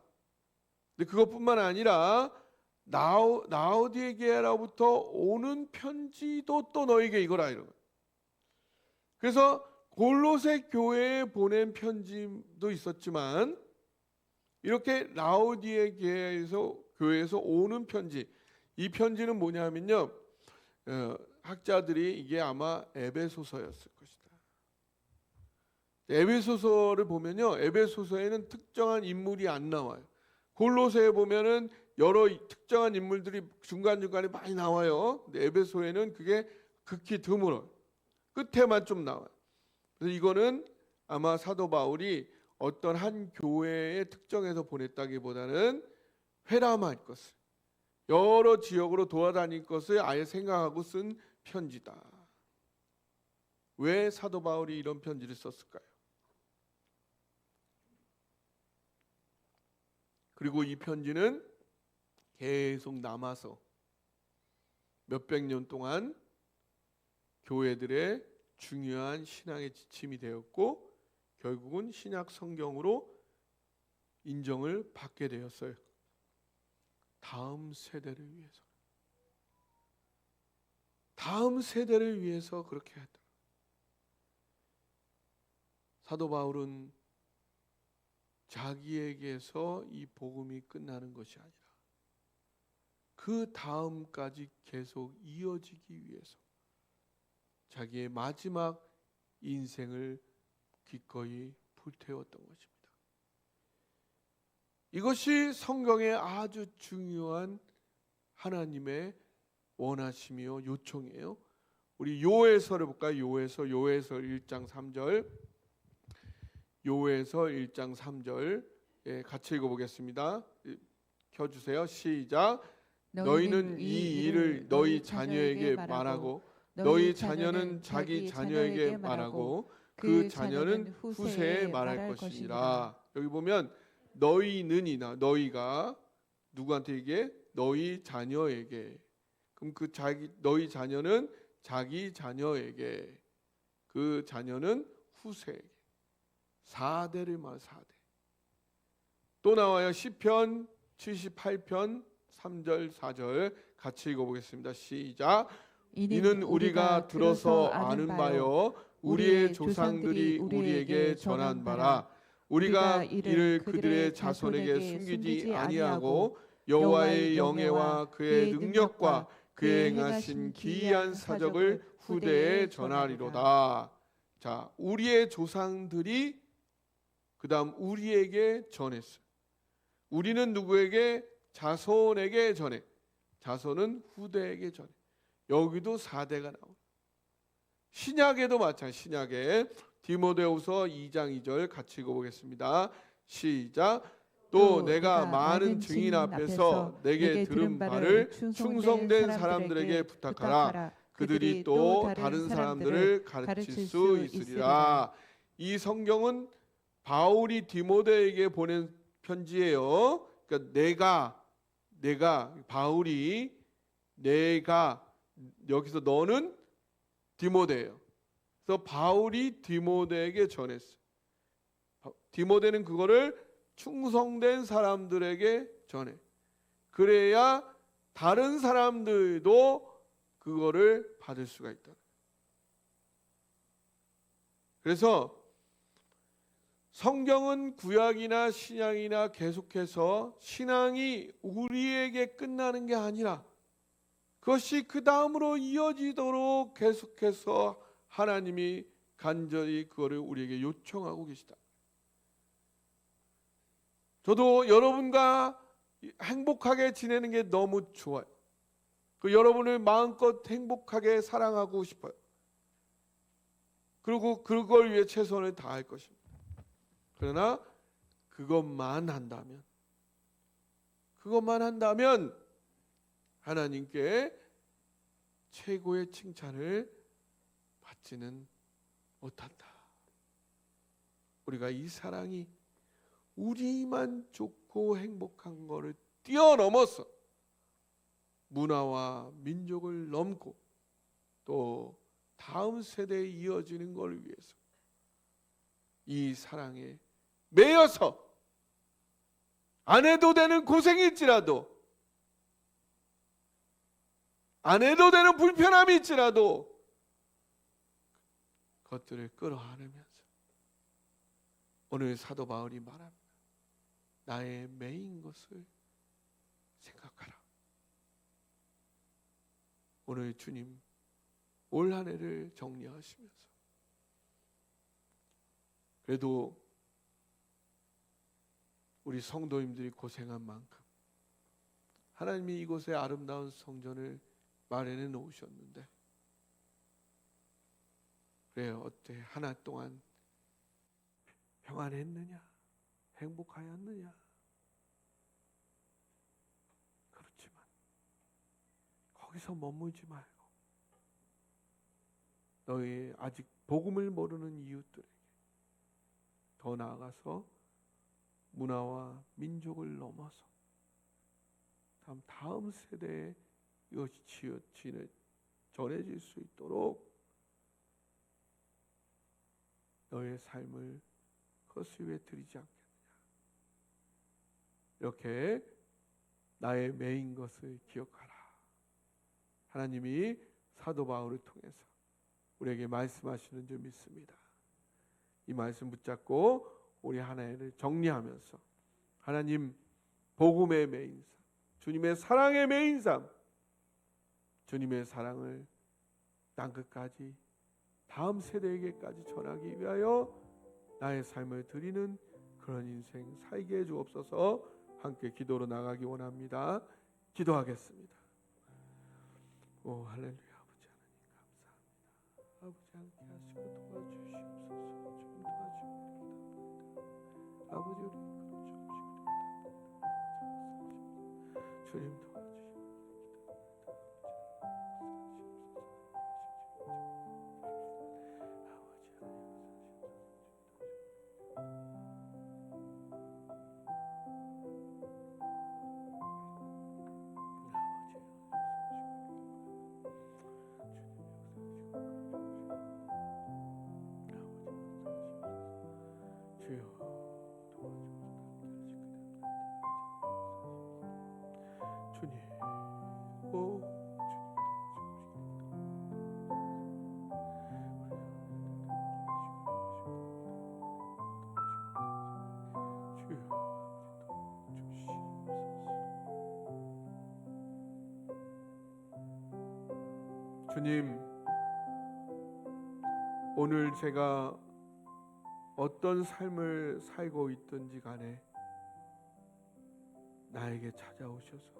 근데 그것뿐만 아니라 라오디게아로부터 오는 편지도 또 너에게 읽어라 이런 거예요. 그래서 골로새 교회에 보낸 편지도 있었지만 이렇게 라오디게아에서 교회에서 오는 편지, 이 편지는 뭐냐면요, 학자들이 이게 아마 에베소서였을 것이다. 에베소서를 보면요, 에베소서에는 특정한 인물이 안 나와요. 골로새에 보면은 여러 특정한 인물들이 중간중간에 많이 나와요. 근데 에베소에는 그게 극히 드물어요. 끝에만 좀 나와요. 그래서 이거는 아마 사도 바울이 어떤 한 교회의 특정해서 보냈다기보다는 회람할 것을, 여러 지역으로 돌아다닐 것을 아예 생각하고 쓴 편지다. 왜 사도 바울이 이런 편지를 썼을까요? 그리고 이 편지는 계속 남아서 몇백 년 동안 교회들의 중요한 신앙의 지침이 되었고 결국은 신약 성경으로 인정을 받게 되었어요. 다음 세대를 위해서. 다음 세대를 위해서 그렇게 했다. 사도 바울은 자기에게서 이 복음이 끝나는 것이 아니라 그 다음까지 계속 이어지기 위해서 자기의 마지막 인생을 기꺼이 불태웠던 것입니다. 이것이 성경의 아주 중요한 하나님의 원하심이요 요청이에요. 우리 요에서를 볼까요? 요에서 1장 3절. 요에서 1장 3절 같이 읽어보겠습니다. 켜주세요. 시작. 너희는 이 일을 너희 자녀에게 말하고 너희 자녀는 자기 자녀에게 말하고 그 자녀는 후세에 말할 것이니라. 여기 보면 너희는이나 너희가 누구한테 얘기해? 너희 자녀에게. 그럼 그 너희 자녀는 자기 자녀에게, 그 자녀는 후세에게. 4대를 말 4대. 또 나와요. 시편 78편 3절 4절 같이 읽어보겠습니다. 시작. 이는 우리가 들어서 아는 바요 우리의 조상들이 우리에게 전한 바라. 우리가 이를 그들의 자손에게 숨기지 아니하고 여호와의 영예와 그의 능력과 그의 행하신 기이한 사적을 후대에 전하리로다. 자, 우리의 조상들이 그 다음 우리에게 전했어요. 우리는 누구에게? 자손에게 전해. 자손은 후대에게 전해. 여기도 4대가 나옵니다. 신약에도 마찬가지. 신약에 디모데후서 2장 2절 같이 읽어보겠습니다. 시작. 또 내가 많은 증인 앞에서 내게 들은 바를 충성된 사람들에게 부탁하라. 그들이 또 다른 사람들을 가르칠 수 있으리라. 이 성경은 바울이 디모데에게 보낸 편지예요. 그러니까 바울이 여기서 너는 디모데예요. 그래서 바울이 디모데에게 전했어요. 디모데는 그거를 충성된 사람들에게 전해. 그래야 다른 사람들도 그거를 받을 수가 있다. 그래서 성경은 구약이나 신약이나 계속해서 신앙이 우리에게 끝나는 게 아니라 그것이 그 다음으로 이어지도록 계속해서 하나님이 간절히 그거를 우리에게 요청하고 계시다. 저도 여러분과 행복하게 지내는 게 너무 좋아요. 그 여러분을 마음껏 행복하게 사랑하고 싶어요. 그리고 그걸 위해 최선을 다할 것입니다. 그러나 그것만 한다면 하나님께 최고의 칭찬을 받지는 못한다. 우리가 이 사랑이 우리만 좋고 행복한 것을 뛰어넘어서 문화와 민족을 넘고 또 다음 세대에 이어지는 걸 위해서 이 사랑에 매여서 안 해도 되는 고생일지라도 안 해도 되는 불편함이 있지라도 그것들을 끌어안으면서 오늘 사도 바울이 말합니다. 나의 매인 것을 생각하라. 오늘 주님 올 한 해를 정리하시면서 그래도 우리 성도님들이 고생한 만큼 하나님이 이곳에 아름다운 성전을 마련해 놓으셨는데 그래요. 어때? 한 해 동안 평안했느냐? 행복하였느냐? 그렇지만 거기서 머물지 말고 너희 아직 복음을 모르는 이웃들에게 더 나아가서 문화와 민족을 넘어서 다음 세대에 이것이 전해질 수 있도록 너의 삶을 그것을 위해 드리지 않겠느냐. 이렇게 나의 매인 것을 기억하라. 하나님이 사도 바울을 통해서 우리에게 말씀하시는 줄 믿습니다. 이 말씀 붙잡고 우리 한 해를 정리하면서 하나님 복음의 매인 삶, 주님의 사랑의 매인 삶, 주님의 사랑을 땅끝까지 다음 세대에게까지 전하기 위하여 나의 삶을 드리는 그런 인생 살게 해주옵소서. 함께 기도로 나가기 원합니다. 기도하겠습니다. 오 할렐루야. 아버지 하나님 감사합니다. 아버지 함께 하시고 도와주시옵소서. 좀 도와주옵소서. 아버지 우리 이끌어 주옵시고 주님 주님, 오 주님, 오늘 제가 어떤 삶을 살고 있든지 간에 나에게 찾아오셔서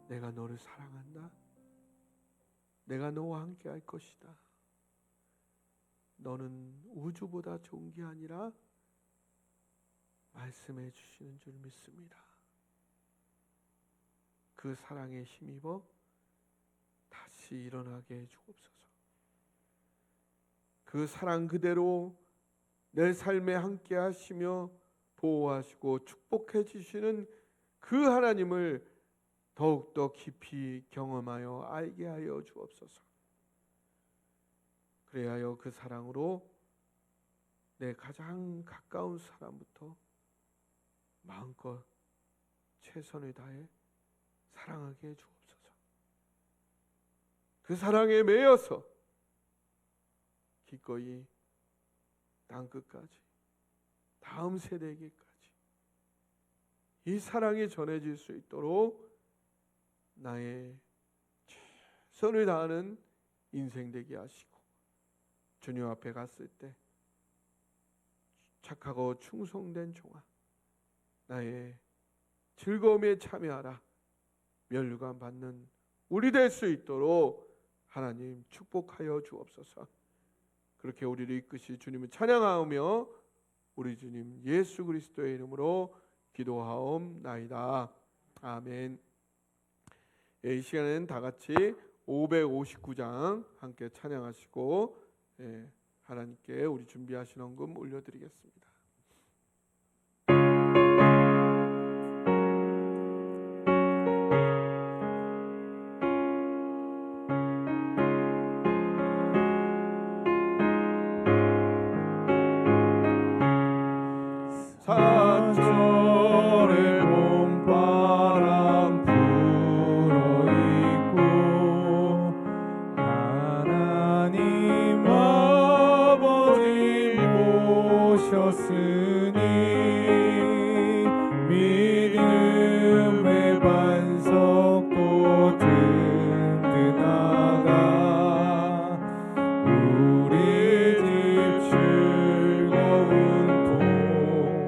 내가 너를 사랑한다. 내가 너와 함께 할 것이다. 너는 우주보다 좋은 게 아니라 말씀해 주시는 줄 믿습니다. 그 사랑에 힘입어 다시 일어나게 해 주옵소서. 그 사랑 그대로 내 삶에 함께 하시며 보호하시고 축복해 주시는 그 하나님을 더욱더 깊이 경험하여 알게 하여 주옵소서. 그래야 하여 그 사랑으로 내 가장 가까운 사람부터 마음껏 최선을 다해 사랑하게 해 주옵소서. 그 사랑에 매여서 기꺼이 땅끝까지, 다음 세대에게까지 이 사랑이 전해질 수 있도록 나의 최선을 다하는 인생 되게 하시고, 주님 앞에 갔을 때 착하고 충성된 종아, 나의 즐거움에 참여하라, 면류관 받는 우리 될 수 있도록 하나님 축복하여 주옵소서. 그렇게 우리를 이끄시 주님을 찬양하며 우리 주님 예수 그리스도의 이름으로 기도하옵나이다. 아멘. 이 시간에는 다 같이 559장 함께 찬양하시고 하나님께 우리 준비하신 헌금 올려드리겠습니다. 산천의 봄바람 불어있고 하나님 아버지 모셨으니 믿음의 반석도 든든하다. 우리 집 즐거운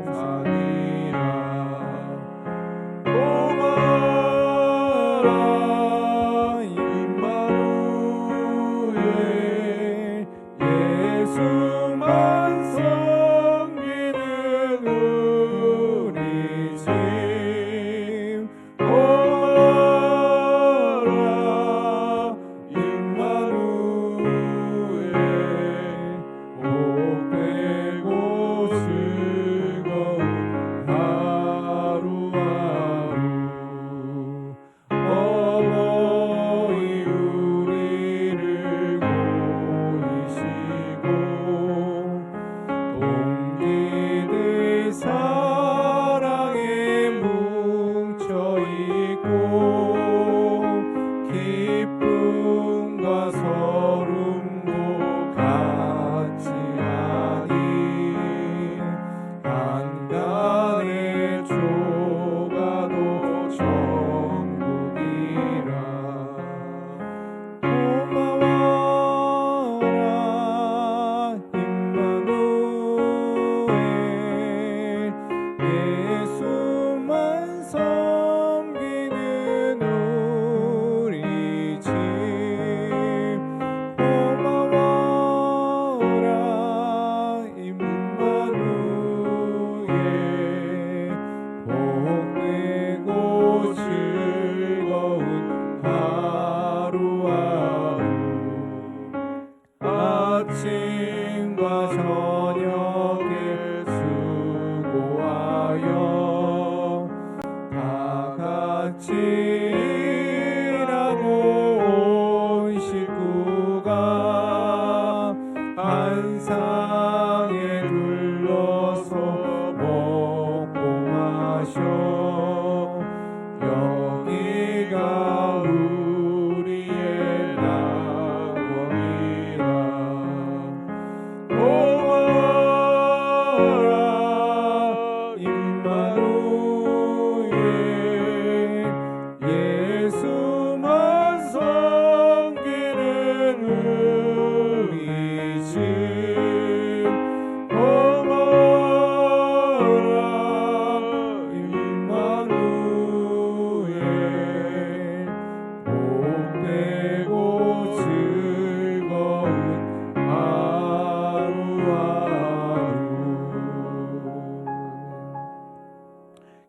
동산이라. 오마라 임마누엘 예수만 섬기는 우리 집. 오마라 임마누엘 복되고 즐거운 하루하루. 어머니 우리를 보이시고 동기들 사랑에 뭉쳐있고 기쁨과 서름도 같이 하니 한간의 조가도 천국이라. 고마워라 임마누엘 예수만 섬기는 우리 집. 고마워라 임마누엘 복되고 즐거운 하루하루. 아침과 저녁에 수고하여 다 같이 일하고 온 식구가 한 상에 둘러서 먹고 마셔. 여기가 우리의 낙원이라. 오라 임마누엘 예수만 섬기는 우리 집. 오라 임마누엘 복되고 즐거운 하루하루.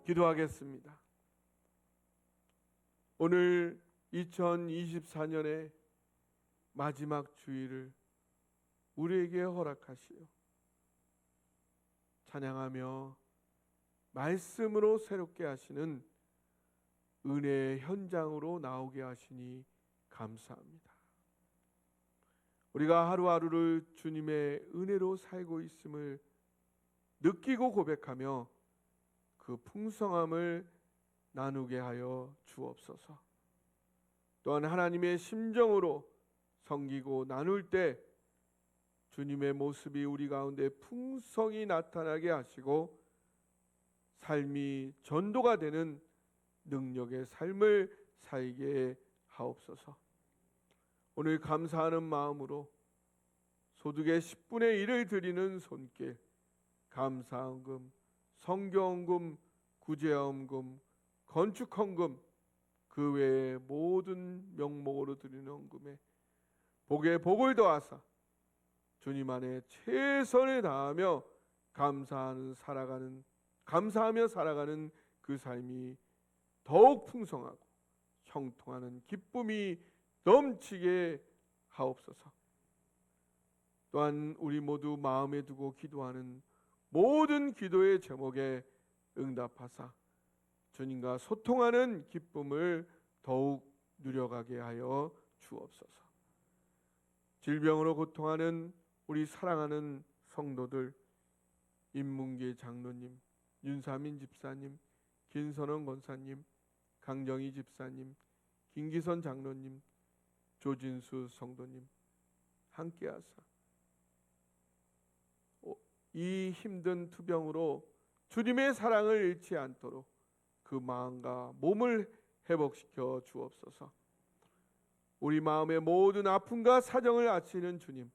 기도하겠습니다. 오늘 2024년의 마지막 주일을 우리에게 허락하시어 찬양하며 말씀으로 새롭게 하시는 은혜의 현장으로 나오게 하시니 감사합니다. 우리가 하루하루를 주님의 은혜로 살고 있음을 느끼고 고백하며 그 풍성함을 나누게 하여 주옵소서. 또한 하나님의 심정으로 섬기고 나눌 때 주님의 모습이 우리 가운데 풍성히 나타나게 하시고 삶이 전도가 되는 능력의 삶을 살게 하옵소서. 오늘 감사하는 마음으로 소득의 10분의 1을 드리는 손길, 감사헌금, 성경헌금, 구제헌금, 건축헌금, 그 외의 모든 명목으로 드리는 헌금에 복에 복을 더하사 주님 안에 최선을 다하며 감사하며 살아가는 그 삶이 더욱 풍성하고 형통하는 기쁨이 넘치게 하옵소서. 또한 우리 모두 마음에 두고 기도하는 모든 기도의 제목에 응답하사 주님과 소통하는 기쁨을 더욱 누려가게 하여 주옵소서. 질병으로 고통하는 우리 사랑하는 성도들, 인문계 장로님, 윤사민 집사님, 김선원 권사님, 강정희 집사님, 김기선 장로님, 조진수 성도님 함께하사 이 힘든 투병으로 주님의 사랑을 잃지 않도록 그 마음과 몸을 회복시켜 주옵소서. 우리 마음의 모든 아픔과 사정을 아시는 주님,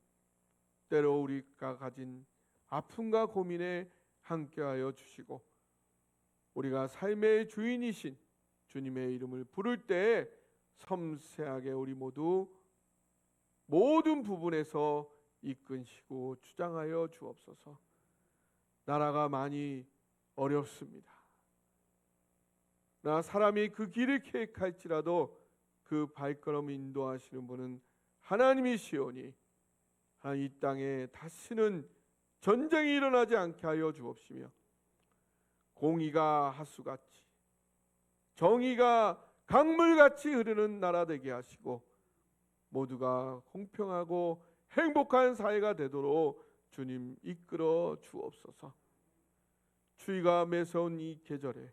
때로 우리가 가진 아픔과 고민에 함께하여 주시고 우리가 삶의 주인이신 주님의 이름을 부를 때 섬세하게 우리 모두 모든 부분에서 이끄시고 주장하여 주옵소서. 나라가 많이 어렵습니다. 나 사람이 그 길을 계획할지라도 그 발걸음 인도하시는 분은 하나님이시오니 이 땅에 다시는 전쟁이 일어나지 않게 하여 주옵시며 공의가 하수같이 정의가 강물같이 흐르는 나라 되게 하시고 모두가 공평하고 행복한 사회가 되도록 주님 이끌어 주옵소서. 추위가 매서운 이 계절에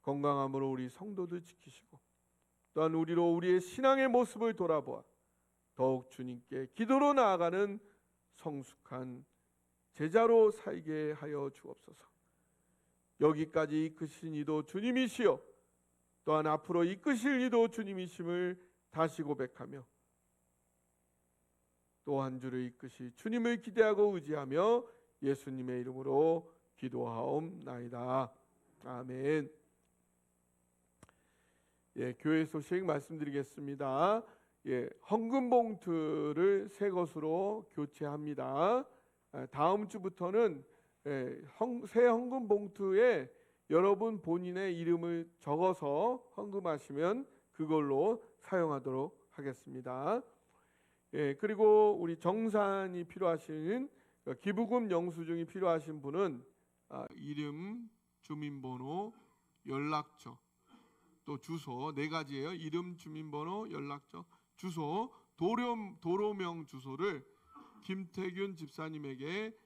건강함으로 우리 성도들 지키시고 또한 우리로 우리의 신앙의 모습을 돌아보아 더욱 주님께 기도로 나아가는 성숙한 제자로 살게 하여 주옵소서. 여기까지 이끄신 이도 주님이시요 또한 앞으로 이끄실 이도 주님이심을 다시 고백하며 또 한 주를 이끄시 주님을 기대하고 의지하며 예수님의 이름으로 기도하옵나이다. 아멘. 교회 소식 말씀드리겠습니다. 헌금 봉투를 새 것으로 교체합니다. 다음 주부터는 새 헌금 봉투에 여러분 본인의 이름을 적어서 헌금하시면 그걸로 사용하도록 하겠습니다. 그리고 우리 정산이 필요하신 기부금 영수증이 필요하신 분은 이름, 주민번호, 연락처, 또 주소 4가지예요. 이름, 주민번호, 연락처, 주소, 도로명 주소를 김태균 집사님에게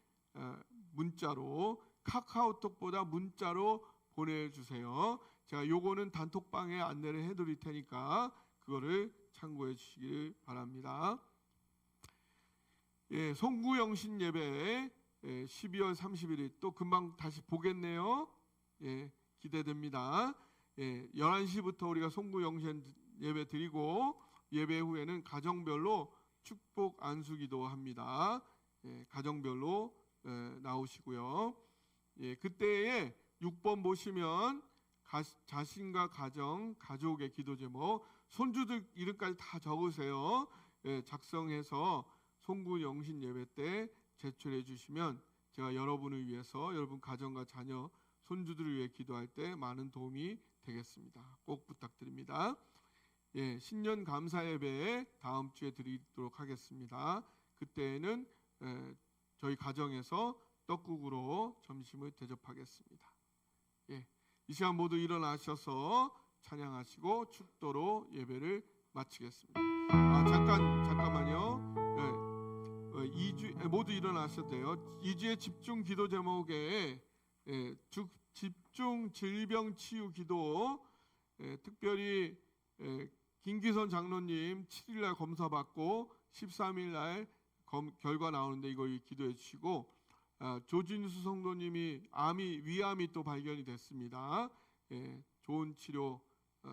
문자로 카카오톡보다 문자로 보내주세요. 제가 요거는 단톡방에 안내를 해드릴 테니까 그거를 참고해 주시길 바랍니다. 송구영신 예배 12월 31일 또 금방 다시 보겠네요. 기대됩니다. 11시부터 우리가 송구영신 예배 드리고 예배 후에는 가정별로 축복 안수기도 합니다. 가정별로 나오시고요. 그때에 6번 보시면 자신과 가정, 가족의 기도 제목, 손주들 이름까지 다 적으세요. 작성해서 송구 영신 예배 때 제출해 주시면 제가 여러분을 위해서 여러분 가정과 자녀, 손주들을 위해 기도할 때 많은 도움이 되겠습니다. 꼭 부탁드립니다. 신년 감사 예배 다음 주에 드리도록 하겠습니다. 그때는 저희 가정에서 떡국으로 점심을 대접하겠습니다. 이 시간 모두 일어나셔서 찬양하시고 축도로 예배를 마치겠습니다. 잠깐만요. 2주 모두 일어나셔도 돼요. 2주의 집중 기도 제목에 집중 질병 치유 기도, 특별히 김기선 장로님 7일날 검사 받고 13일날 결과 나오는데 이거 기도해 주시고, 조진수 성도님이 위암이 또 발견이 됐습니다. 예, 좋은 치료,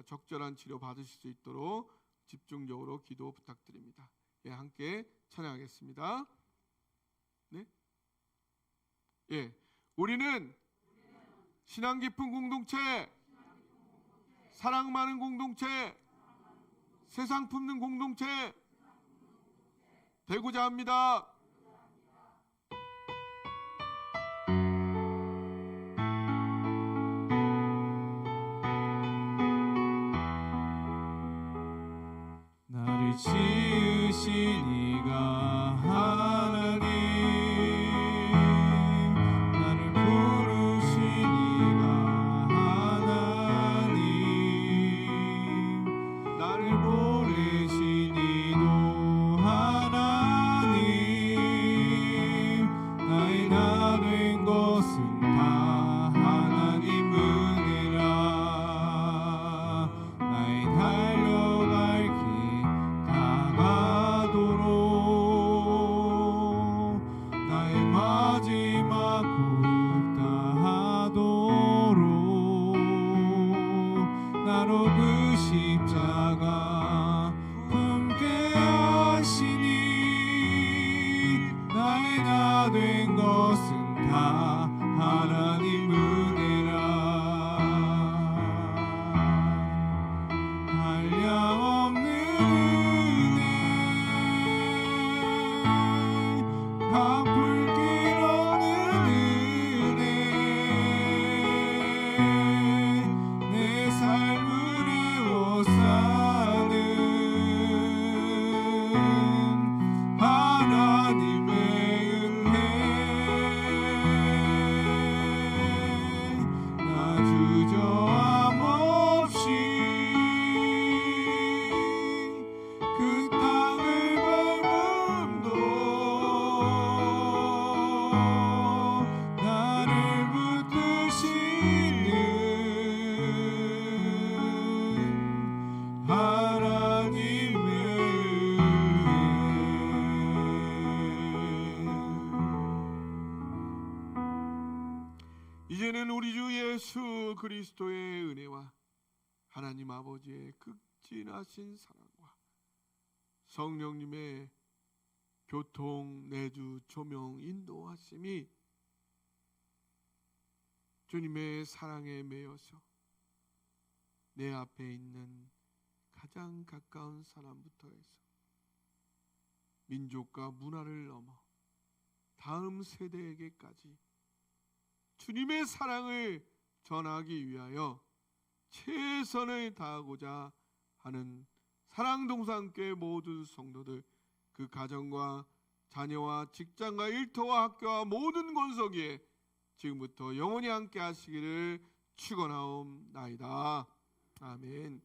적절한 치료 받으실 수 있도록 집중적으로 기도 부탁드립니다. 예, 함께 찬양하겠습니다. 네? 예, 우리는 신앙 깊은 공동체, 사랑 많은 공동체, 세상 품는 공동체 되고자 합니다. 나를 지으신 이가 하나님, 나를 부르신 이가 하나님, 나를 보내신 이도 하나님, 나의 나 된 것은 다 하나님 은혜라. 나의 달려갈 길 다가도록 나의 마지막 호흡 다하도록 나로 그 십자가 품게 하시니 나의 나 된 것은 다 하나님 은혜라. 한량없는 은혜, 갚을 길 없는 은혜, 내 삶을 에워싸는 하나님의 은혜. 나 주저함 없이 그 땅을 밟음도 나를 붙드시는 하나님의 이제는 우리 주 예수 그리스도의 은혜와 하나님 아버지의 극진하신 사랑과 성령님의 교통, 내주, 조명, 인도하심이 주님의 사랑에 매여서 내 앞에 있는 가장 가까운 사람부터 해서 민족과 문화를 넘어 다음 세대에게까지 주님의 사랑을 전하기 위하여 최선을 다하고자 하는 사랑동산교회 모든 성도들, 그 가정과 자녀와 직장과 일터와 학교와 모든 권속에 지금부터 영원히 함께 하시기를 축원하옵나이다. 아멘.